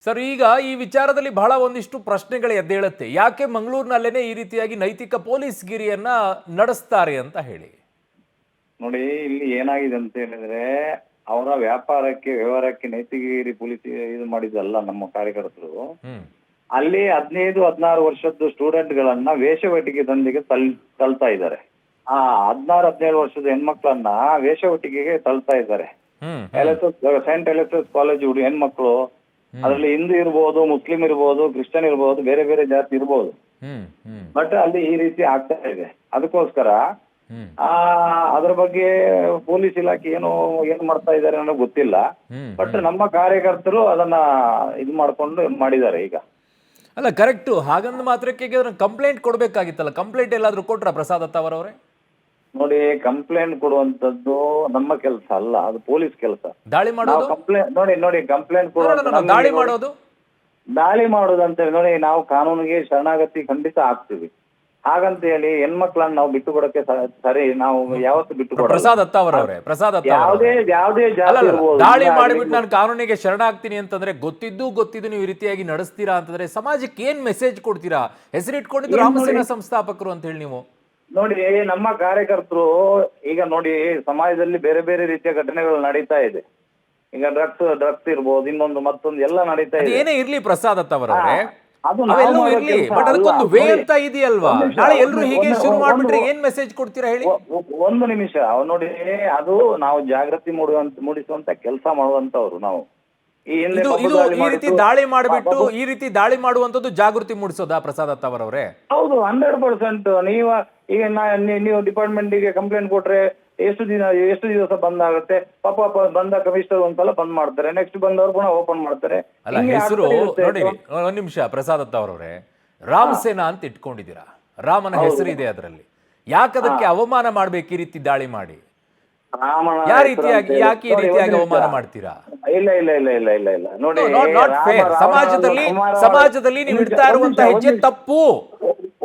Sir, ಈಗ ಈ ವಿಚಾರದಲ್ಲಿ ಬಹಳ ಒಂದಿಷ್ಟು ಪ್ರಶ್ನೆಗಳು ಎದ್ದೇಳುತ್ತೆ. ಯಾಕೆ ಮಂಗಳೂರಿನಲ್ಲೇನೆ ಈ ರೀತಿಯಾಗಿ ನೈತಿಕ ಪೊಲೀಸ್ಗಿರಿಯನ್ನ ನಡೆಸ್ತಾರೆ ಅಂತ ಹೇಳಿ? ನೋಡಿ, ಇಲ್ಲಿ ಏನಾಗಿದೆ ಅಂತ ಹೇಳಿದ್ರೆ, ಅವರ ವ್ಯಾಪಾರಕ್ಕೆ ವ್ಯವಹಾರಕ್ಕೆ ನೈತಿಕಗಿರಿ ಪೊಲೀಸ್ ಇದು ಮಾಡಿದ್ದಲ್ಲ ನಮ್ಮ ಕಾರ್ಯಕರ್ತರು. ಅಲ್ಲಿ 15-16 ವರ್ಷದ ಸ್ಟೂಡೆಂಟ್ ಗಳನ್ನ ವೇಷವಟಿಕೆದೊಂದಿಗೆ ತಳ್ತಾ ಇದ್ದಾರೆ. ಆ 16-17 ವರ್ಷದ ಹೆಣ್ಮಕ್ಳನ್ನ ವೇಷವಟಿಕೆಗೆ ತಳ್ತಾ ಇದ್ದಾರೆ. ಸೈಂಟ್ ಎಲೆಸಸ್ ಕಾಲೇಜ್ ಹೆಣ್ಮಕ್ಳು, ಅದರಲ್ಲಿ ಹಿಂದೂ ಇರ್ಬೋದು, ಮುಸ್ಲಿಂ ಇರ್ಬೋದು, ಕ್ರಿಶ್ಚಿಯನ್ ಇರ್ಬೋದು, ಬೇರೆ ಬೇರೆ ಜಾತಿ ಇರ್ಬೋದು. ಬಟ್ ಅಲ್ಲಿ ಈ ರೀತಿ ಆಗ್ತಾ ಇದೆ. ಅದಕ್ಕೋಸ್ಕರ ಅದ್ರ ಬಗ್ಗೆ ಪೊಲೀಸ್ ಇಲಾಖೆ ಏನ್ ಮಾಡ್ತಾ ಇದ್ದಾರೆ ಅನ್ನೋ ಗೊತ್ತಿಲ್ಲ. ಬಟ್ ನಮ್ಮ ಕಾರ್ಯಕರ್ತರು ಅದನ್ನ ಇದು ಮಾಡ್ಕೊಂಡು ಮಾಡಿದ್ದಾರೆ. ಈಗ ಅಲ್ಲ, ಕರೆಕ್ಟು. ಹಾಗಂದ ಮಾತ್ರಕ್ಕೆ ಕಂಪ್ಲೇಂಟ್ ಕೊಡ್ಬೇಕಾಗಿತ್ತಲ್ಲ. ಕಂಪ್ಲೇಂಟ್ ಎಲ್ಲಾದ್ರೂ ಕೊಟ್ರ ಪ್ರಸಾದ್ ಅತ್ತಾವರವ್ರೆ? ನೋಡಿ, ಕಂಪ್ಲೇಂಟ್ ಕೊಡುವಂತದ್ದು ನಮ್ಮ ಕೆಲಸ ಅಲ್ಲ, ಅದು ಪೊಲೀಸ್ ಕೆಲಸ. ದಾಳಿ ಮಾಡೋದು ನೋಡಿ ಕಂಪ್ಲೇಂಟ್ ದಾಳಿ ಮಾಡೋದು ಅಂತ ಹೇಳಿ ನೋಡಿ, ನಾವು ಕಾನೂನಿಗೆ ಶರಣಾಗತಿ ಖಂಡಿತ ಆಗ್ತೀವಿ. ಹಾಗಂತ ಹೇಳಿ ಹೆಣ್ಮಕ್ಳನ್ನ ನಾವು ಬಿಟ್ಟು ಕೊಡಕ್ಕೆ ಸರಿ ನಾವು ಯಾವತ್ತು ಬಿಟ್ಟು ಕೊಡ. ಪ್ರಸಾದ್ ಅತ್ತಾವರವ್ರೆ, ಯಾವುದೇ ದಾಳಿ ಮಾಡಿಬಿಟ್ಟು ನಾನು ಕಾನೂನಿಗೆ ಶರಣಾಗ್ತೀನಿ ಅಂತಂದ್ರೆ ಗೊತ್ತಿದ್ದು ನೀವು ಈ ರೀತಿಯಾಗಿ ನಡೆಸ್ತೀರಾ ಅಂತಂದ್ರೆ ಸಮಾಜಕ್ಕೆ ಏನ್ ಮೆಸೇಜ್ ಕೊಡ್ತೀರಾ? ಹೆಸರಿಟ್ಕೊಂಡಿದ್ದು ರಾಮಸೇನಾ ಸಂಸ್ಥಾಪಕರು ಅಂತ ಹೇಳಿ ನೀವು. ನೋಡಿ, ನಮ್ಮ ಕಾರ್ಯಕರ್ತರು ಈಗ ನೋಡಿ ಸಮಾಜದಲ್ಲಿ ಬೇರೆ ಬೇರೆ ರೀತಿಯ ಘಟನೆಗಳು ನಡೀತಾ ಇದೆ. ಈಗ ಡ್ರಗ್ಸ್ ಇರ್ಬೋದು, ಇನ್ನೊಂದು ಮತ್ತೊಂದು ಎಲ್ಲ ನಡೀತಾ ಇದೆ. ಏನೇ ಇರ್ಲಿ ಪ್ರಸಾದ್ ಅತ್ತಾವರವ್ರೆ, ಅವೆಲ್ಲವೂ ಇರ್ಲಿ, ಬಟ್ ಅದಕ್ಕೊಂದು ವೇ ಅಂತ ಇದೆಯಲ್ವಾ? ನಾಳೆ ಎಲ್ರು ಹೀಗೆ ಶುರು ಮಾಡ್ಬಿಟ್ರೆ ಏನ್ ಮೆಸೇಜ್ ಕೊಡ್ತೀರಾ ಹೇಳಿ? ಒಂದು ನಿಮಿಷ ನೋಡಿ, ಅದು ನಾವು ಜಾಗೃತಿ ಮೂಡಿಸುವಂತ ಕೆಲಸ ಮಾಡುವಂತವ್ರು ನಾವು. ಈ ರೀತಿ ದಾಳಿ ಮಾಡಿಬಿಟ್ಟು ಈ ರೀತಿ ದಾಳಿ ಮಾಡುವಂತದ್ದು ಜಾಗೃತಿ ಮೂಡಿಸೋದಾ ಪ್ರಸಾದ್ ಅತ್ತಾವರವ್ರೆ? ಹೌದು, 100%. ಈಗ ನೀವು ಡಿಪಾರ್ಟ್ಮೆಂಟ್ ಗೆ ಕಂಪ್ಲೇಂಟ್ ಕೊಟ್ರೆ ಎಷ್ಟು ದಿವಸ ಬಂದ್ ಆಗುತ್ತೆ? ಪಾಪ ಬಂದ ಕಮಿಷನರ್ ಒಂದ್ಸಲ ಬಂದ್ ಮಾಡ್ತಾರೆ, ನೆಕ್ಸ್ಟ್ ಬಂದವ್ರು ಪುನಃ ಓಪನ್ ಮಾಡ್ತಾರೆ. ಅಲ್ಲ, ಹೆಸರು ನೋಡಿ, ಒಂದ್ ನಿಮಿಷ ಪ್ರಸಾದ್ ಅತ್ತಾವರವ್ರೆ, ರಾಮಸೇನಾ ಅಂತ ಇಟ್ಕೊಂಡಿದ್ದೀರಾ. ರಾಮನ ಹೆಸರಿದೆ ಅದರಲ್ಲಿ. ಯಾಕದಕ್ಕೆ ಅವಮಾನ ಮಾಡ್ಬೇಕು ಈ ರೀತಿ ದಾಳಿ ಮಾಡಿ? ಯಾಕೆ ಈ ರೀತಿಯಾಗಿ ಅವಮಾನ ಮಾಡ್ತೀರಾ? ಇಲ್ಲ ನೋಡಿ, ಸಮಾಜದಲ್ಲಿ ನೀವು ಇಡ್ತಾ ಇರುವಂತ ಹೆಜ್ಜೆ ತಪ್ಪು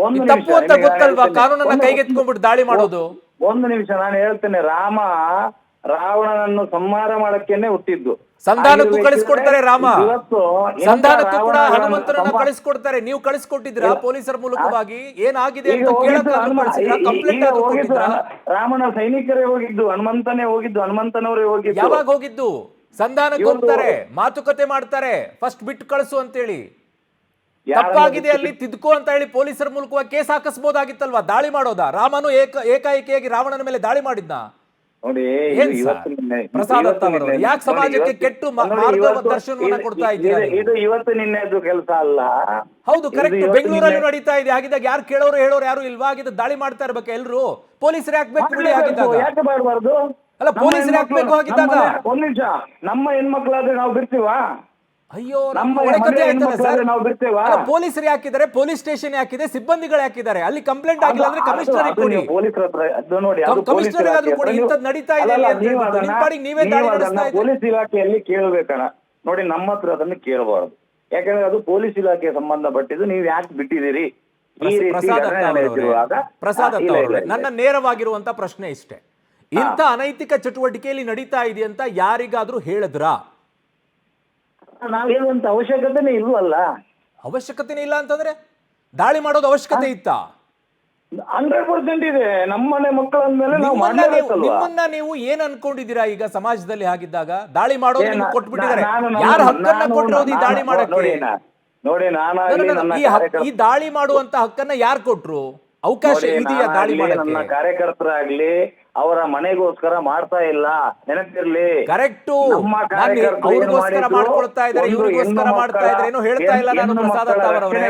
ಅಂತ ಗೊತ್ತಲ್ವಾ? ಕಾನೂನನ್ನ ಕೈಗೆತ್ಕೊಂಡ್ಬಿಟ್ಟು ದಾಳಿ ಮಾಡೋದು. ಒಂದು ನಿಮಿಷ ನಾನು ಹೇಳ್ತೇನೆ. ರಾವಣನನ್ನು ಸಂಹಾರ ಮಾಡಕ್ಕೇನೆ ಹುಟ್ಟಿದ್ದು. ಸಂಧಾನಕ್ಕೂ ಕಳಿಸ್ಕೊಡ್ತಾರೆ ರಾಮ, ಸಂಧಾನಕ್ಕೂ ಕೂಡ ಹನುಮಂತನನ್ನ ಕಳಿಸ್ಕೊಡ್ತಾರೆ. ನೀವು ಕಳಿಸ್ಕೊಟ್ಟಿದ್ರ ಪೊಲೀಸರ ಮೂಲಕವಾಗಿ? ಏನಾಗಿದೆ ಅಂತ ಕಂಪ್ಲೇಂಟ್ ರಾಮನ ಸೈನಿಕರೇ ಹೋಗಿದ್ದು, ಹನುಮಂತನೇ ಹೋಗಿದ್ದು, ಹನುಮಂತನವರೇ ಹೋಗಿದ್ದು. ಯಾವಾಗ ಹೋಗಿದ್ದು? ಸಂಧಾನಕ್ಕೆ ಹೋಗ್ತಾರೆ, ಮಾತುಕತೆ ಮಾಡ್ತಾರೆ, ಫಸ್ಟ್ ಬಿಟ್ಟು ಕಳಿಸು ಅಂತೇಳಿ. ತಪ್ಪಾಗಿದೆ ಅಲ್ಲಿ, ತಿದ್ಕೋ ಅಂತ ಹೇಳಿ ಪೊಲೀಸರ ಮೂಲಕವಾಗಿ ಕೇಸ್ ಹಾಕಿಸಬಹುದಾಗಿತ್ತಲ್ವಾ? ದಾಳಿ ಮಾಡೋದಾ? ರಾಮನು ಏಕಾಏಕಿಯಾಗಿ ರಾವಣನ ಮೇಲೆ ದಾಳಿ ಮಾಡಿದ್ನ? ನೋಡಿ, ಪ್ರಸಾದ್ ಅತ್ತಾವರವ್ರೆ, ಯಾಕೆ ಸಮಾಜಕ್ಕೆ ಕೆಟ್ಟು ಮಾರ್ಗದರ್ಶನವನ್ನ ಕೊಡ್ತಾ ಇದ್ದೀರಾ? ಇದು ಇವತ್ತು ನಿನ್ನೆದು ಕೆಲಸ ಅಲ್ಲ. ಹೌದು, ಕರೆಕ್ಟ್. ಬೆಂಗಳೂರಲ್ಲಿ ನಡೀತಾ ಇದೆ. ಆಗಿದ್ದಾಗ ಯಾರು ಕೇಳೋರು ಹೇಳೋರು ಯಾರು ಇಲ್ವಾ? ಆಗಿದ್ದ ದಾಳಿ ಮಾಡ್ತಾ ಇರ್ಬೇಕು ಎಲ್ರು. ಪೊಲೀಸರು ಹಾಕ್ಬೇಕು ಬಿಡಿ ಆಗಿದ್ದಾಗ. ಯಾಕೆ ಮಾಡಬಾರ್ದು? ಅಲ್ಲ, ಪೊಲೀಸರು ಹಾಕ್ಬೇಕು ಆಗಿದ್ದಾಗ. ಒಂದ್ ನಿಮಿಷ, ನಮ್ಮ ಹೆಣ್ಮಕ್ಳಾದ್ರೆ ನಾವು ಬಿಡ್ತೀವಾ? ಅಯ್ಯೋ, ನಾವು ಪೊಲೀಸರು ಹಾಕಿದ್ದಾರೆ, ಪೊಲೀಸ್ ಸ್ಟೇಷನ್ ಹಾಕಿದೆ, ಸಿಬ್ಬಂದಿಗಳು ಹಾಕಿದ್ದಾರೆ. ಅಲ್ಲಿ ಕಂಪ್ಲೇಂಟ್ ಆಗಿಲ್ಲ ಅಂದ್ರೆ ಕಮಿಷನರ್ ಕೊಡಿ, ಕಮಿಷನರ್ ಆದ್ರೂ ಕೊಡಿ. ಇಂಥದ್ದು ನಡೀತಾ ಇದೆ, ನೀವೇ ದಾಳಿ ನಡೆಸ್ತಾ ಇದ್ದೀರಿ. ಪೊಲೀಸ್ ಇಲಾಖೆಯಲ್ಲಿ ಕೇಳಬೇಕಣ್ಣ. ನೋಡಿ, ನಮ್ಮ ಹತ್ರ ಅದನ್ನು ಕೇಳಬಾರದು. ಯಾಕಂದ್ರೆ ಅದು ಪೊಲೀಸ್ ಇಲಾಖೆಗೆ ಸಂಬಂಧಪಟ್ಟಿದ್ದು. ನೀವು ಯಾಕೆ ಬಿಟ್ಟಿದ್ದೀರಿ? ಪ್ರಸಾದ್ ಅತ್ತಾವರವ್ರೆ, ನನ್ನ ನೇರವಾಗಿರುವಂತ ಪ್ರಶ್ನೆ ಇಷ್ಟೇ. ಇಂಥ ಅನೈತಿಕ ಚಟುವಟಿಕೆಯಲ್ಲಿ ನಡೀತಾ ಇದೆ ಅಂತ ಯಾರಿಗಾದ್ರೂ ಹೇಳಿದ್ರಾ? ನಾವ್ ಹೇಳುವಂತ ಅವಶ್ಯಕತೆನೇ ಇಲ್ವಲ್ಲ. ಅವಶ್ಯಕತೆನೇ ಇಲ್ಲ ಅಂತಂದ್ರೆ ದಾಳಿ ಮಾಡೋದು ಅವಶ್ಯಕತೆ ಇತ್ತಾ? 100% ಇದೆ. ನಮ್ಮನೆ ಮಕ್ಕಳ ಮೇಲೆ ನಿಮ್ಮನ್ನ ನೀವು ಏನ್ ಅನ್ಕೊಂಡಿದ್ದೀರಾ? ಈಗ ಸಮಾಜದಲ್ಲಿ ಆಗಿದ್ದಾಗ ದಾಳಿ ಮಾಡೋದು ನಿಮ್ಗೆ ಕೊಟ್ಬಿಟ್ಟಿದ್ದಾರೆ. ಯಾರ ಹಕ್ಕನ್ನ ಕೊಟ್ಟಿರೋದು ಈ ದಾಳಿ ಮಾಡಕ್ಕೆ? ನೋಡಿ, ಈ ದಾಳಿ ಮಾಡುವಂತ ಹಕ್ಕನ್ನ ಯಾರು ಕೊಟ್ರು? ಅವಕಾಶ ಇದೆಯಾ ದಾಳಿ ಮಾಡಕ್ಕೆ? ನನ್ನ ಕಾರ್ಯಕರ್ತರಾಗ್ಲಿ ಅವರ ಮನೆಗೋಸ್ಕರ ಮಾಡ್ತಾ ಇಲ್ಲ, ನೆನಪಿರ್ಲಿ. ಕರೆಕ್ಟು. ಅವ್ರಿಗೋಸ್ಕರ ಮಾಡ್ಕೊಳ್ತಾ ಇದ್ದಾರೆ, ಇವ್ರಿಗೋಸ್ಕರ ಮಾಡ್ತಾ ಇದ್ದಾರೆ ಏನೋ ಹೇಳ್ತಾ ಇಲ್ಲ ನಾನು. ಪ್ರಸಾದ್ ಅತ್ತಾವರವ್ರೆ,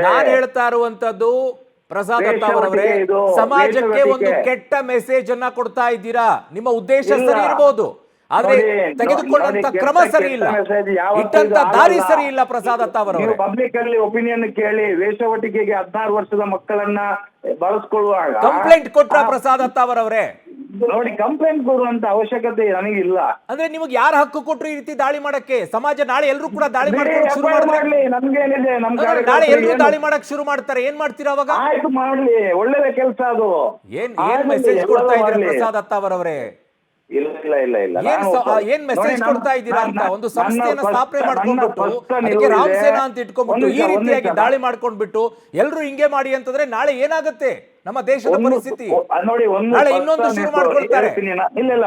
ನಾನು ಹೇಳ್ತಾ ಇರುವಂತದ್ದು ಪ್ರಸಾದ್ ಅತ್ತಾವರವ್ರೆ, ಸಮಾಜಕ್ಕೆ ಒಂದು ಕೆಟ್ಟ ಮೆಸೇಜ್ ಅನ್ನ ಕೊಡ್ತಾ ಇದ್ದೀರಾ. ನಿಮ್ಮ ಉದ್ದೇಶ ಸರಿ ಇರಬಹುದು, ಆದ್ರೆ ತೆಗೆದುಕೊಂಡಂತ ಕ್ರಮ ಸರಿ ಇಲ್ಲ, ಇಟ್ಟಂತ ದಾರಿ ಸರಿ ಇಲ್ಲ. ಪ್ರಸಾದ್ ಅತ್ತಾವರವ್ರೆ, ಪಬ್ಲಿಕ್ ಅಲ್ಲಿ ಒಪಿನಿಯನ್ ಕೇಳಿ. ವೇಷವಟಿಕೆಗೆ 16 ವರ್ಷದ ಮಕ್ಕಳನ್ನ ಬಳಸ್ಕೊಳ್ಳುವಾಗ ಕಂಪ್ಲೇಂಟ್ ಕೊಟ್ರ ಪ್ರಸಾದ್ ಅತ್ತಾವರವ್ರೆ? ನೋಡಿ, ಕಂಪ್ಲೇಂಟ್ ಕೊಡುವಂತ ಅವಶ್ಯಕತೆ ನನಗಿಲ್ಲ. ಅಂದ್ರೆ ನಿಮಗೆ ಯಾರ ಹಕ್ಕು ಕೊಟ್ರು ಈ ರೀತಿ ದಾಳಿ ಮಾಡಕ್ಕೆ? ಸಮಾಜ ನಾಳೆ ಎಲ್ರು ಕೂಡ ದಾಳಿ ಮಾಡಕ್ಕೆ ಶುರು ಮಾಡ್ತಾರೆ. ನಮ್ಗೇನಿದೆ, ನಾಳೆ ಎಲ್ರು ದಾಳಿ ಮಾಡಕ್ ಶುರು ಮಾಡ್ತಾರೆ. ಏನ್ ಮಾಡ್ತೀರಾ ಅವಾಗ? ಆಯ್ತು, ಮಾಡ್ಲಿ, ಒಳ್ಳೆಯ ಕೆಲಸ ಅದು. ಏನ್ ಮೆಸೇಜ್ ಕೊಡ್ತಾ ಇದ್ದೀರಾ ಪ್ರಸಾದ್ ಅತ್ತಾವರವ್ರೆ? ಇಲ್ಲ ಇಲ್ಲ ಇಲ್ಲ ಇಲ್ಲ ಏನ್ ಮೆಸೇಜ್ ಕೊಡ್ತಾ ಇದ್ದೀರಾ ಅಂತ? ಒಂದು ಸಂಸ್ಥೆಯನ್ನ ಸ್ಥಾಪನೆ ಮಾಡ್ಕೊಂಡ್ಬಿಟ್ಟು ಅದಕ್ಕೆ ರಾಮಸೇನಾ ಅಂತ ಇಟ್ಕೊಂಡ್ಬಿಟ್ಟು ಈ ರೀತಿಯಾಗಿ ದಾಳಿ ಮಾಡ್ಕೊಂಡ್ಬಿಟ್ಟು ಎಲ್ರು ಹಿಂಗೆ ಮಾಡಿ ಅಂತಂದ್ರೆ ನಾಳೆ ಏನಾಗುತ್ತೆ ನಮ್ಮ ದೇಶದ ಪರಿಸ್ಥಿತಿ? ನೋಡಿ, ನಾಳೆ ಇನ್ನೊಂದು ಶುರು ಮಾಡ್ಕೊಳ್ತಾರೆ. ಇಲ್ಲ ಇಲ್ಲ,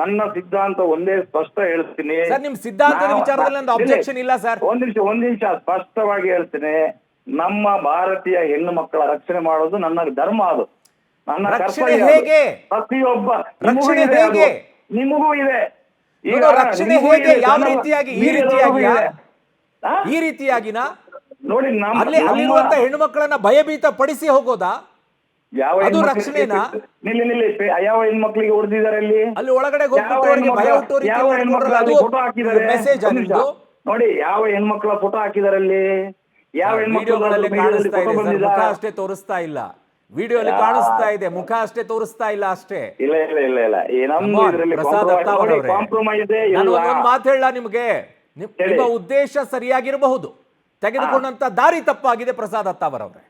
ನನ್ನ ಸಿದ್ಧಾಂತ ಒಂದೇ ಸ್ಪಷ್ಟ ಹೇಳ್ತೀನಿ ಸರ್. ನಿಮ್ ಸಿದ್ಧಾಂತದ ವಿಚಾರದಲ್ಲಿ ಒಂದು ಅಬ್ಜೆಕ್ಷನ್ ಇಲ್ಲ ಸರ್. ಒಂದ್ ನಿಮಿಷ ಸ್ಪಷ್ಟವಾಗಿ ಹೇಳ್ತೀನಿ. ನಮ್ಮ ಭಾರತೀಯ ಹೆಣ್ಣು ಮಕ್ಕಳ ರಕ್ಷಣೆ ಮಾಡೋದು ನನ್ನ ಧರ್ಮ, ಅದು ನನ್ನ ಕರ್ತವ್ಯ. ಹೇಗೆ ಪ್ರತಿಯೊಬ್ಬ ರಕ್ಷಣೆ ಹೇಗೆ ನಿಮಗೂ ಇದೆ. ಈಗ ರಕ್ಷಣೆ ಹೇಗೆ? ಯಾವ ರೀತಿಯಾಗಿ? ಈ ರೀತಿಯಾಗಿನ ನೋಡಿ, ಅಲ್ಲಿರುವಂತ ಹೆಣ್ಣು ಮಕ್ಕಳನ್ನ ಭಯಭೀತ ಪಡಿಸಿ ಹೋಗೋದಾ? ಅದು ರಕ್ಷಣೆನಾ? ನಿಲ್ಲಿ, ಯಾವ ಹೆಣ್ಮಕ್ಳಿಗೆ ಹೊಡೆದಿದ್ದಾರೆ ಅಲ್ಲಿ ಒಳಗಡೆ ಭಯ ಹುಟ್ಟೋ ಫೋಟೋ ಹಾಕಿದ್ದಾರೆ. ನೋಡಿ, ಯಾವ ಹೆಣ್ಮಕ್ಳ ಫೋಟೋ ಹಾಕಿದಾರೆ ಅಲ್ಲಿ? ಯಾವ ವಿಡಿಯೋಗಳಲ್ಲಿ ಕಾಣಿಸ್ತಾ ಇದೆ, ಮುಖ ಅಷ್ಟೇ ತೋರಿಸ್ತಾ ಇಲ್ಲ. ವಿಡಿಯೋಲಿ ಕಾಣಿಸ್ತಾ ಇದೆ, ಮುಖ ಅಷ್ಟೇ ತೋರಿಸ್ತಾ ಇಲ್ಲ ಅಷ್ಟೇ. ಇಲ್ಲ ಇಲ್ಲ ಇಲ್ಲ ಇಲ್ಲ, ಪ್ರಸಾದ್ ಅತ್ತಾವರವರೇ, ನಾನು ಒಂದು ಮಾತು ಹೇಳ ನಿಮ್ಗೆ. ನಿಮ್ಮ ಉದ್ದೇಶ ಸರಿಯಾಗಿರಬಹುದು, ತೆಗೆದುಕೊಂಡಂತ ದಾರಿ ತಪ್ಪಾಗಿದೆ ಪ್ರಸಾದ್ ಅತ್ತಾವರವರೇ.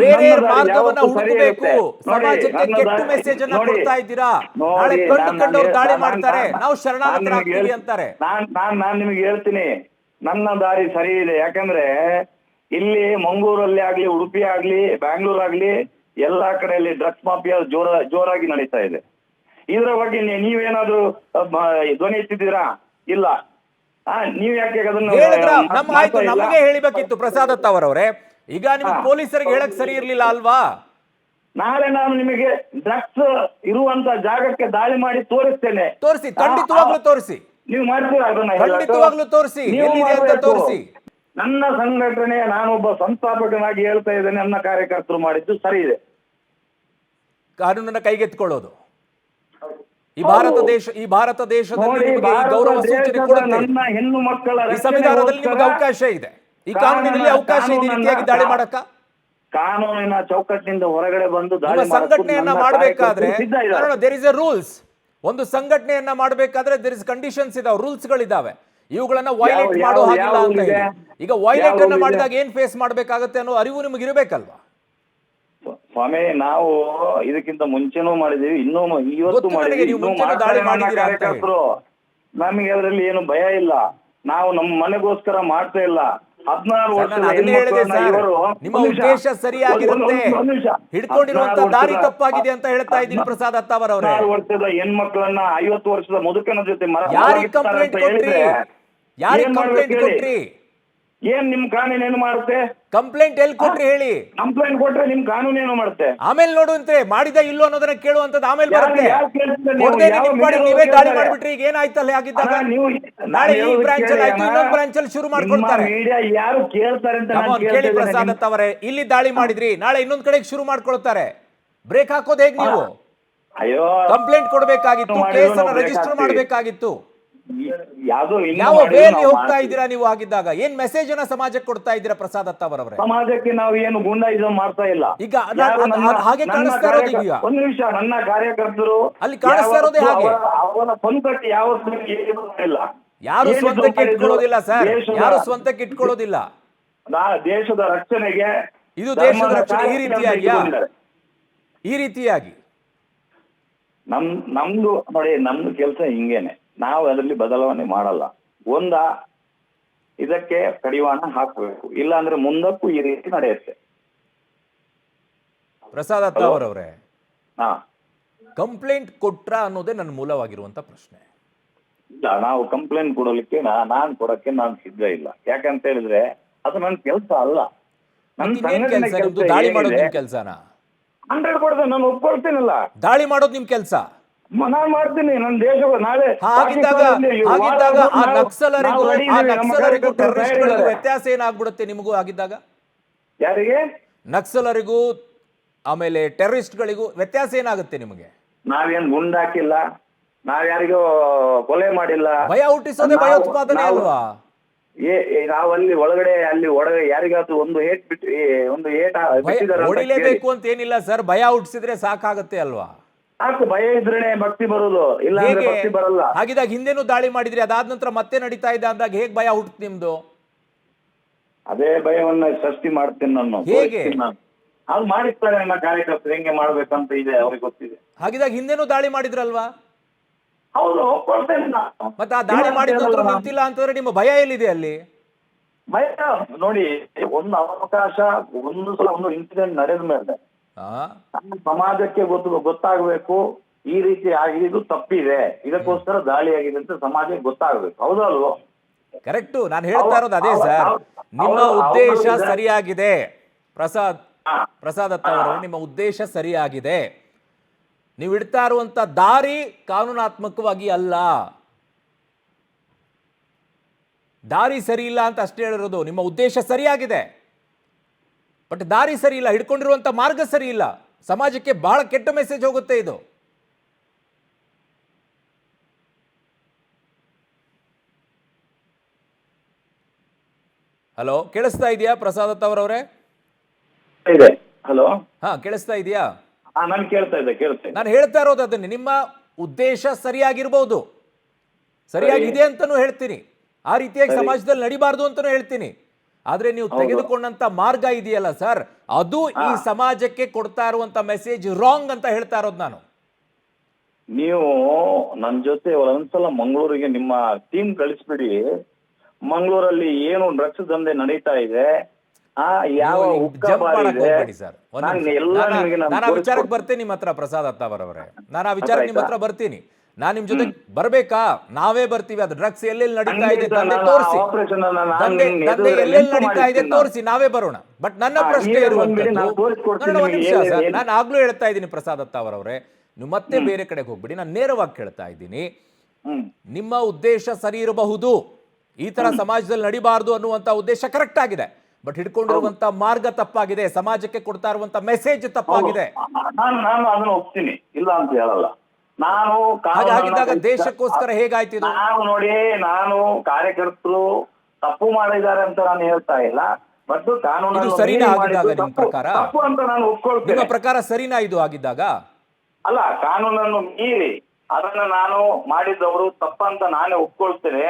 ಬೇರೆ ಮಾರ್ಗವನ್ನ ಹುಡುಕಬೇಕು. ಸಮಾಜಕ್ಕೆ ಕೆಟ್ಟ ಮೆಸೇಜ್ ಅನ್ನ ಕೊಡ್ತಾ ಇದ್ದೀರಾ. ನಾಳೆ ಕಂಡವ್ರು ದಾಳಿ ಮಾಡ್ತಾರೆ, ನಾವು ಶರಣಾಗತರಾಗ್ತೀವಿ ಅಂತಾರೆ. ನಾನ್ ನಿಮ್ಗೆ ಹೇಳ್ತೀನಿ, ನನ್ನ ದಾರಿ ಸರಿ ಇದೆ. ಯಾಕಂದ್ರೆ ಇಲ್ಲಿ ಮಂಗಳೂರಲ್ಲಿ ಆಗ್ಲಿ, ಉಡುಪಿ ಆಗ್ಲಿ, ಬ್ಯಾಂಗ್ಳೂರ್ ಆಗ್ಲಿ, ಎಲ್ಲಾ ಕಡೆಯಲ್ಲಿ ಡ್ರಗ್ಸ್ ಮಾಫಿಯಾ ಜೋರಾಗಿ ನಡೀತಾ ಇದೆ. ಇದ್ರ ಬಗ್ಗೆ ನೀವೇನಾದ್ರೂ ಧ್ವನಿ ಎತ್ತಿದ್ದೀರಾ? ಇಲ್ಲ. ನೀವ್ ಯಾಕೆ ಅದನ್ನ ನಮಗೆ ಹೇಳಿಬೇಕಿತ್ತು ಪ್ರಸಾದ್ ಅತ್ತಾವರವರೇ. ಈಗ ನಿಮ್ಗೆ ಪೊಲೀಸರಿಗೆ ಹೇಳಕ್ ಸರಿ ಇರ್ಲಿಲ್ಲ ಅಲ್ವಾ? ನಾಳೆ ನಾನು ನಿಮಗೆ ಡ್ರಗ್ಸ್ ಇರುವಂತ ಜಾಗಕ್ಕೆ ದಾಳಿ ಮಾಡಿ ತೋರಿಸ್ತೇನೆ. ತೋರಿಸಿ, ಖಂಡಿತವಾಗ್ಲೂ ತೋರಿಸಿ. ನೀವು ಮಾಡ್ತೀರಾ ಅದನ್ನ? ಖಂಡಿತವಾಗ್ಲೂ ತೋರಿಸಿ, ಎಲ್ಲಿದೆ ಅಂತ ತೋರಿಸಿ. ನನ್ನ ಸಂಘಟನೆ, ನಾನೊಬ್ಬ ಸಂಸ್ಥಾಪಕನಾಗಿ ಹೇಳ್ತಾ ಇದ್ದೇನೆ, ನನ್ನ ಕಾರ್ಯಕರ್ತರು ಮಾಡಿದ್ದು ಸರಿ ಇದೆ. ಕಾನೂನನ್ನ ಕೈಗೆತ್ತಿಕೊಳ್ಳೋದು ಈ ಭಾರತ ದೇಶದಲ್ಲಿ ಗೌರವ ಸೂಚನೆ ಕೊಡುತ್ತೆ. ನನ್ನ ಹೆಣ್ಣು ಮಕ್ಕಳ ಈ ಸಂವಿಧಾನದಲ್ಲಿ ನಿಮಗೆ ಅವಕಾಶ ಇದೆ, ಈ ಕಾನೂನಿನಲ್ಲಿ ಅವಕಾಶ ಇದೆ ರೀತಿಯಾಗಿ ದಾಳಿ ಮಾಡಕ. ಕಾನೂನಿನ ಚೌಕಟ್ಟಿನಿಂದ ಹೊರಗಡೆ ಬಂದು ಸಂಘಟನೆಯನ್ನ ಮಾಡಬೇಕಾದ್ರೆ ದೇರ್ ಇಸ್ ಎ ರೂಲ್ಸ್. ಒಂದು ಸಂಘಟನೆಯನ್ನ ಮಾಡಬೇಕಾದ್ರೆ ದೇರ್ ಇಸ್ ಕಂಡೀಷನ್ಸ್ ಇದಾವೆ, ರೂಲ್ಸ್ ಗಳಿದಾವೆ. ಇವುಗಳನ್ನ ವೈಲೇಟ್ ಮಾಡೋ ಹಾಗಿಲ್ಲ ಅಂತ ಹೇಳಿ. ಈಗ ವೈಲೇಟ್ ಅನ್ನ ಮಾಡಿದಾಗ ಏನ್ ಫೇಸ್ ಮಾಡ್ಬೇಕಾಗತ್ತೆ ಅನ್ನೋ ಅರಿವು ನಿಮಗೆ ಇರಬೇಕಲ್ವಾ? ಸ್ವಾಮಿ, ನಾವು ಇದಕ್ಕಿಂತ ಮುಂಚೆನೂ ಮಾಡಿದೀವಿ, ಇವತ್ತು ಕಾರ್ಯಕರ್ತರು. ನಮಗೆ ಅದರಲ್ಲಿ ಏನು ಭಯ ಇಲ್ಲ. ನಾವು ನಮ್ಮ ಮನೆಗೋಸ್ಕರ ಮಾಡ್ತಾ ಇಲ್ಲ. 16 ವರ್ಷದ ನಿಮ್ಮ ಉದ್ದೇಶ ಸರಿಯಾಗಿರುತ್ತೆ, ಹಿಡ್ಕೊಂಡಿರುವಂತ ದಾರಿ ತಪ್ಪಾಗಿದೆ ಅಂತ ಹೇಳ್ತಾ ಇದ್ದೀನಿ ಪ್ರಸಾದ್ ಅತ್ತಾವರವರೇ. 16 ವರ್ಷದ ಹೆಣ್ಮಕ್ಳನ್ನ 50 ವರ್ಷದ ಮುದುಕನ ಜೊತೆ ಯಾರಿಗೆ ಕಂಪ್ಲೇಂಟ್ ಕೊಟ್ರಿ? ಏನ್ ನಿಮ್ ಕಾನೂನು ಏನು ಮಾಡುತ್ತೆ? ಕಂಪ್ಲೇಂಟ್ ಎಲ್ಲಿ ಕೊಟ್ರಿ ಹೇಳಿ? ಕಂಪ್ಲೇಂಟ್ ಕೊಟ್ರೆ ನಿಮ್ ಕಾನೂನು ಏನು ಮಾಡುತ್ತೆ? ಆಮೇಲೆ ನೋಡುವಂತೆ ಮಾಡಿದ ಇಲ್ಲೋ ಅನ್ನೋದನ್ನ ಕೇಳುವಂತದ್ದು ಆಮೇಲೆ ಬರುತ್ತೆ. ನೀವೇ ದಾಳಿ ಮಾಡ್ಬಿಟ್ರಿ, ಈಗ ಏನಾಯ್ತಲ್ಲ ಆಗಿದ್ದಾಗ ನಾಳೆ ಈ ಬ್ರಾಂಚ್ ಅಲ್ಲಿ ಆಯ್ತು, ಇನ್ನೊಂದು ಬ್ರಾಂಚ್ ಅಲ್ಲಿ ಶುರು ಮಾಡ್ಕೊಳ್ತಾರೆ. ಯಾರು ಕೇಳ್ತಾರೆ ಅಂತ ಕೇಳಿ ಪ್ರಸಾದ್ ಅತ್ತಾವರೇ, ಇಲ್ಲಿ ದಾಳಿ ಮಾಡಿದ್ರಿ, ನಾಳೆ ಇನ್ನೊಂದ್ ಕಡೆಗೆ ಶುರು ಮಾಡ್ಕೊಳ್ತಾರೆ. ಬ್ರೇಕ್ ಹಾಕೋದು ಹೇಗ್ ನೀವು? ಅಯ್ಯೋ, ಕಂಪ್ಲೇಂಟ್ ಕೊಡ್ಬೇಕಾಗಿತ್ತು, ಕೇಸನ್ನ ರಿಜಿಸ್ಟರ್ ಮಾಡ್ಬೇಕಾಗಿತ್ತು. ಯಾವ ವೇಲಿ ಹೋಗ್ತಾ ಇದ್ದೀರಾ ನೀವು? ಆಗಿದ್ದಾಗ ಏನ್ ಮೆಸೇಜ್ ಅನ್ನ ಸಮಾಜಕ್ಕೆ ಕೊಡ್ತಾ ಇದ್ದೀರಾ ಪ್ರಸಾದ್ ಅತ್ತಾವರವರೇ? ಸಮಾಜಕ್ಕೆ ನಾವು ಏನು ಗುಂಡಾಯಿಸಂ ಮಾಡ್ತಾ ಇಲ್ಲ. ಈಗ ಹಾಗೆ ಕಾಣಿಸ್ತಾ ಇರೋದು ಈಗ. ಒಂದು ನಿಮಿಷ, ನನ್ನ ಕಾರ್ಯಕರ್ತರು ಅಲ್ಲಿ ಕಾಣಿಸ್ತಾ ಇರೋದೇ ಹಾಗೆ. ಅವರ ಸ್ವಂತಕ್ಕೆ ಯಾವ ಇಲ್ಲ, ಯಾರು ಸ್ವಂತಕ್ಕೆ ಇಟ್ಕೊಳ್ಳೋದಿಲ್ಲ ಸರ್, ಯಾರು ಸ್ವಂತಕ್ಕೆ ಇಟ್ಕೊಳ್ಳೋದಿಲ್ಲ. ದೇಶದ ರಕ್ಷಣೆಗೆ, ಇದು ದೇಶದ ರಕ್ಷಣೆ ಈ ರೀತಿಯಾಗಿ ನಮ್ದು ನೋಡಿ, ನಮ್ದು ಕೆಲಸ ಹಿಂಗೇನೆ. ನಾವು ಅದರಲ್ಲಿ ಬದಲಾವಣೆ ಮಾಡಲ್ಲ. ಇದಕ್ಕೆ ಕಡಿವಾಣ ಹಾಕಬೇಕು, ಇಲ್ಲ ಅಂದ್ರೆ ಮುಂದಕ್ಕೂ ಈ ರೀತಿ ನಡೆಯುತ್ತೆ. ಪ್ರಸಾದ್ ಅತ್ತಾವರವರೇ, ಕಂಪ್ಲೇಂಟ್ ಕೊಟ್ರ ಅನ್ನೋದೇ ನನ್ನ ಮೂಲವಾಗಿರುವಂತ ಪ್ರಶ್ನೆ. ಇಲ್ಲ, ನಾವು ಕಂಪ್ಲೇಂಟ್ ಕೊಡಲಿಕ್ಕೆ ನಾನು ಸಿದ್ಧ ಇಲ್ಲ. ಯಾಕಂತ ಹೇಳಿದ್ರೆ ಅದು ನನ್ನ ಕೆಲಸ ಅಲ್ಲ. ದಾಳಿ ಮಾಡೋದು ನಿಮ್ ಕೆಲ್ಸನ? 100% ನಾನು ಒಪ್ಕೊಳ್ತೀನಲ್ಲ. ದಾಳಿ ಮಾಡೋದು ನಿಮ್ ಕೆಲ್ಸ, ನಾನು ಮಾಡ್ತೀನಿ. ನನ್ನ ದೇಶ ನಾಳೆ ಹಾಗಿದ್ದಾಗ ಆ ನಕ್ಸಲರಿಗೂ ಟೆರರಿಸ್ಟ್ಗಳಿಗೂ ವ್ಯತ್ಯಾಸ ಏನಾಗ್ಬಿಡುತ್ತೆ ನಿಮಗೂ? ಆಗಿದ್ದಾಗ ಯಾರಿಗೆ? ನಕ್ಸಲರಿಗೂ ಆಮೇಲೆ ಟೆರರಿಸ್ಟ್ಗಳಿಗೂ ವ್ಯತ್ಯಾಸ ಏನಾಗುತ್ತೆ ನಿಮಗೆ? ನಾವೇನ್ ಗುಂಡಾಕಿಲ್ಲ, ನಾವ್ಯಾರಿಗೂ ಕೊಲೆ ಮಾಡಿಲ್ಲ. ಭಯ ಹುಟ್ಟಿಸೋದೇ ಭಯೋತ್ಪಾದನೆ ಅಲ್ವಾ? ನಾವಲ್ಲಿ ಒಳಗಡೆ ಯಾರಿಗಾದ್ರು ಒಂದು ಹೊಡಿಲೇಬೇಕು ಅಂತ ಏನಿಲ್ಲ ಸರ್, ಭಯ ಹುಟ್ಟಿಸಿದ್ರೆ ಸಾಕಾಗತ್ತೆ ಅಲ್ವಾ? ಸಾಕು, ಭಯ ಇದ್ರೇನೆ ಭಕ್ತಿ ಬರೋದು, ಇಲ್ಲ ಅಂದ್ರೆ ಭಕ್ತಿ ಬರಲ್ಲ. ಹಾಗಿದಾಗ ಹಿಂದೆನೂ ದಾಳಿ ಮಾಡಿದ್ರಿ, ಅದಾದ ನಂತರ ಮತ್ತೆ ನಡೀತಾ ಇದೆ ಅಂದಾಗ ಹೇಗ್ ಭಯ ಹುಟ್ಟು ನಿಮ್ದು? ಅದೇ ಭಯವನ್ನ ಸೃಷ್ಟಿ ಮಾಡ್ತೀನಿ ನಾನು. ಹೇಗೆ ಅವ್ರು ಮಾಡಿಸ್ತಾರೆ ನನ್ನ ಕಾರ್ಯಕರ್ತರು ಹೆಂಗೆ ಮಾಡ್ಬೇಕಂತ ಇದೆ, ಅವ್ರಿಗೆ ಗೊತ್ತಿದೆ. ಹಾಗಿದಾಗ ಹಿಂದೆನೂ ದಾಳಿ ಮಾಡಿದ್ರಲ್ವಾ? ಹೌದು, ಒಪ್ಕೊಳ್ತೇನೆ ನಾನು. ಮತ್ತೆ ಆ ದಾಳಿ ಮಾಡಿದ್ರು ನಿಂತಿಲ್ಲ ಅಂತಂದ್ರೆ ನಿಮ್ಮ ಭಯ ಎಲ್ಲಿದೆ ಅಲ್ಲಿ? ಭಯ ನೋಡಿ, ಒಂದು ಅವಕಾಶ, ಒಂದು ಸಲ ಒಂದು ಇನ್ಸಿಡೆಂಟ್ ನಡೆದ ಮೇಲೆ ಸಮಾಜಕ್ಕೆ ಗೊತ್ತಾಗಬೇಕು ಈ ರೀತಿ ಆಗಿದ್ದು ತಪ್ಪಿದೆ, ಇದಕ್ಕೋಸ್ಕರ ದಾಳಿ ಆಗಿದೆ ಅಂತ ಸಮಾಜಕ್ಕೆ ಗೊತ್ತಾಗಬೇಕು. ಹೌದಲ್ವೋ? ಕರೆಕ್ಟು. ನಾನು ಹೇಳ್ತಾ ಇರೋದು ಅದೇ ಸರ್, ನಿಮ್ಮ ಉದ್ದೇಶ ಸರಿಯಾಗಿದೆ ಪ್ರಸಾದ್ ದತ್ತ ಅವರೇ, ನಿಮ್ಮ ಉದ್ದೇಶ ಸರಿಯಾಗಿದೆ. ನೀವು ಇಡ್ತಾ ಇರುವಂತ ದಾರಿ ಕಾನೂನಾತ್ಮಕವಾಗಿ ಅಲ್ಲ, ದಾರಿ ಸರಿ ಇಲ್ಲ ಅಂತ ಅಷ್ಟೇ ಹೇಳಿರೋದು. ನಿಮ್ಮ ಉದ್ದೇಶ ಸರಿಯಾಗಿದೆ, ಬಟ್ ದಾರಿ ಸರಿ ಇಲ್ಲ, ಹಿಡ್ಕೊಂಡಿರುವಂತ ಮಾರ್ಗ ಸರಿ ಇಲ್ಲ. ಸಮಾಜಕ್ಕೆ ಬಹಳ ಕೆಟ್ಟ ಮೆಸೇಜ್ ಹೋಗುತ್ತೆ ಇದು. ಹಲೋ, ಕೇಳಿಸ್ತಾ ಇದೆಯಾ ಪ್ರಸಾದ್ ದತ್ತ ಅವರವರೇ? ಇದೆ. ಹಲೋ, ಹಾ, ಕೇಳಿಸ್ತಾ ಇದೆಯಾ? ನಾನು ಕೇಳ್ತಾ ಇದ್ದೆ, ಕೇಳ್ತೇನೆ. ನಾನು ಹೇಳ್ತಾ ಇರೋದು ಅದನ್ನೇ, ನಿಮ್ಮ ಉದ್ದೇಶ ಸರಿಯಾಗಿರ್ಬೋದು, ಸರಿಯಾಗಿದೆ ಅಂತಾನೂ ಹೇಳ್ತೀನಿ, ಆ ರೀತಿಯಾಗಿ ಸಮಾಜದಲ್ಲಿ ನಡಿಬಾರ್ದು ಅಂತಾನೂ ಹೇಳ್ತೀನಿ. ಆದ್ರೆ ನೀವು ತೆಗೆದುಕೊಂಡಂತ ಮಾರ್ಗ ಇದೆಯಲ್ಲ ಸರ್, ಅದು ಈ ಸಮಾಜಕ್ಕೆ ಕೊಡ್ತಾ ಇರುವಂತ ಮೆಸೇಜ್ ರಾಂಗ್ ಅಂತ ಹೇಳ್ತಾ ಇರೋದು ನಾನು. ನೀವು ನನ್ನ ಜೊತೆ ಒಂದ್ಸಲ ಮಂಗಳೂರಿಗೆ ನಿಮ್ಮ ಟೀಮ್ ಕಳಿಸ್ಬಿಡಿ. ಮಂಗಳೂರಲ್ಲಿ ಏನು ಡ್ರಗ್ಸ್ ದಂಧೆ ನಡೀತಾ ಇದೆ, ಯಾವ ನಾನು ಆ ವಿಚಾರಕ್ಕೆ ಬರ್ತೀನಿ ನಿಮ್ಮ ಹತ್ರ ಪ್ರಸಾದ್ ದತ್ತ ಅವರವರೇ, ನಾನು ಆ ವಿಚಾರಕ್ಕೆ ನಿಮ್ಮ ಹತ್ರ ಬರ್ತೀನಿ. ನಾನು ನಿಮ್ ಜೊತೆ ಬರ್ಬೇಕಾ? ನಾವೇ ಬರ್ತೀವಿ. ಅದು ಡ್ರಗ್ಸ್ ಎಲ್ಲೆಲ್ಲಿ ನಡೀತಾ ಇದೆ ದಂಧೆ ತೋರಿಸಿ, ದಂಧೆ ಎಲ್ಲೆಲ್ಲಿ ನಡೀತಾ ಇದೆ ತೋರಿಸಿ, ನಾವೇ ಬರೋಣ. ಬಟ್ ನನ್ನ ಪ್ರಶ್ನೆ ಇರುವಂತದ್ದು, ಒಂದ್ ನಿಮಿಷ ಸರ್, ನಾನು ಆಗ್ಲೂ ಹೇಳ್ತಾ ಇದ್ದೀನಿ ಪ್ರಸಾದ್ ದತ್ತ ಅವರವರೇ, ನೀವು ಮತ್ತೆ ಬೇರೆ ಕಡೆಗೆ ಹೋಗ್ಬಿಡಿ, ನಾನು ನೇರವಾಗಿ ಕೇಳ್ತಾ ಇದ್ದೀನಿ. ನಿಮ್ಮ ಉದ್ದೇಶ ಸರಿ ಇರಬಹುದು, ಈ ತರ ಸಮಾಜದಲ್ಲಿ ನಡಿಬಾರ್ದು ಅನ್ನುವಂತ ಉದ್ದೇಶ ಕರೆಕ್ಟ್ ಆಗಿದೆ, ಬಟ್ ಹಿಡ್ಕೊಂಡಿರುವಂತ ಮಾರ್ಗ ತಪ್ಪಾಗಿದೆ, ಸಮಾಜಕ್ಕೆ ಕೊಡ್ತಾ ಇರುವಂತ ಮೆಸೇಜ್ ತಪ್ಪಾಗಿದೆ. ನಾನು ಅದನ್ನ ಒಪ್ತೀನಿ, ಇಲ್ಲ ಅಂತ ಹೇಳಲ್ಲ. ನಾನು ಹಾಗಿದ್ದಾಗ ದೇಶಕ್ಕೋಸ್ಕರ ಹೇಗಾಯ್ತು ಇದು? ನೋಡಿ, ನಾನು ಕಾರ್ಯಕರ್ತರು ತಪ್ಪು ಮಾಡಿದ್ದಾರೆ ಅಂತ ನಾನು ಹೇಳ್ತಾ ಇಲ್ಲ, ಬಟ್ ಕಾನೂನು ಸರಿನಾ ಆಗಿದ್ದಾಗ ನಿಮ್ಮ ಪ್ರಕಾರ? ತಪ್ಪು ಅಂತ ನಾನು ಒಪ್ಕೊಳ್ತೇನೆ. ನಿಮ್ಮ ಪ್ರಕಾರ ಸರಿನಾ ಇದು ಆಗಿದ್ದಾಗ? ಅಲ್ಲ, ಕಾನೂನನ್ನು ಮೀರಿ ಅದನ್ನ ನಾನು ಮಾಡಿದವರು ತಪ್ಪಂತ ನಾನೇ ಒಪ್ಕೊಳ್ತೇನೆ.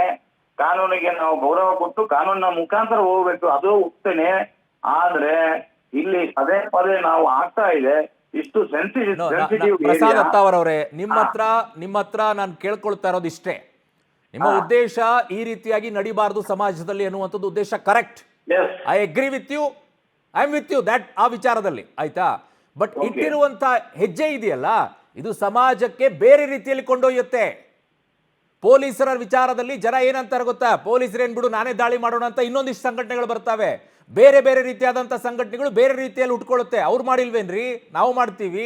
ಕಾನೂನಿಗೆ ನಾವು ಗೌರವ ಕೊಟ್ಟು ಕಾನೂನಿನ ಮುಖಾಂತರ ಹೋಗ್ಬೇಕು, ಅದು ಒಪ್ತೇನೆ. ಆದ್ರೆ ಇಲ್ಲಿ ಪದೇ ಪದೇ ನಾವು ಆಗ್ತಾ ಇದೆ ಇಷ್ಟು ಸೆನ್ಸಿಟಿವ್. ಪ್ರಸಾದ್ ದತ್ತ ಅವರವರೇ, ನಿಮ್ಮ ಹತ್ರ ನಾನು ಕೇಳ್ಕೊಳ್ತಾ ಇರೋದು ಇಷ್ಟೇ, ನಿಮ್ಮ ಉದ್ದೇಶ ಈ ರೀತಿಯಾಗಿ ನಡಿಬಾರ್ದು ಸಮಾಜದಲ್ಲಿ ಅನ್ನುವಂಥದ್ದು ಉದ್ದೇಶ correct. I agree with you, I am with you that, ಆ ವಿಚಾರದಲ್ಲಿ ಆಯ್ತಾ. ಬಟ್ ಇಟ್ಟಿರುವಂತ ಹೆಜ್ಜೆ ಇದೆಯಲ್ಲ, ಇದು ಸಮಾಜಕ್ಕೆ ಬೇರೆ ರೀತಿಯಲ್ಲಿ ಕೊಂಡೊಯ್ಯುತ್ತೆ. ಪೊಲೀಸರ ವಿಚಾರದಲ್ಲಿ ಜನ ಏನಂತಾರೆ ಗೊತ್ತಾ, ಪೊಲೀಸರೇನ್ ಬಿಡು ನಾನೇ ದಾಳಿ ಮಾಡೋಣ ಅಂತ ಇನ್ನೊಂದಿಷ್ಟು ಸಂಘಟನೆಗಳು ಬರ್ತಾವೆ, ಬೇರೆ ಬೇರೆ ರೀತಿಯಾದಂಥ ಸಂಘಟನೆಗಳು ಬೇರೆ ರೀತಿಯಲ್ಲಿ ಉಟ್ಕೊಳ್ಳುತ್ತೆ. ಅವ್ರು ಮಾಡಿಲ್ವೇನ್ರಿ, ನಾವು ಮಾಡ್ತೀವಿ.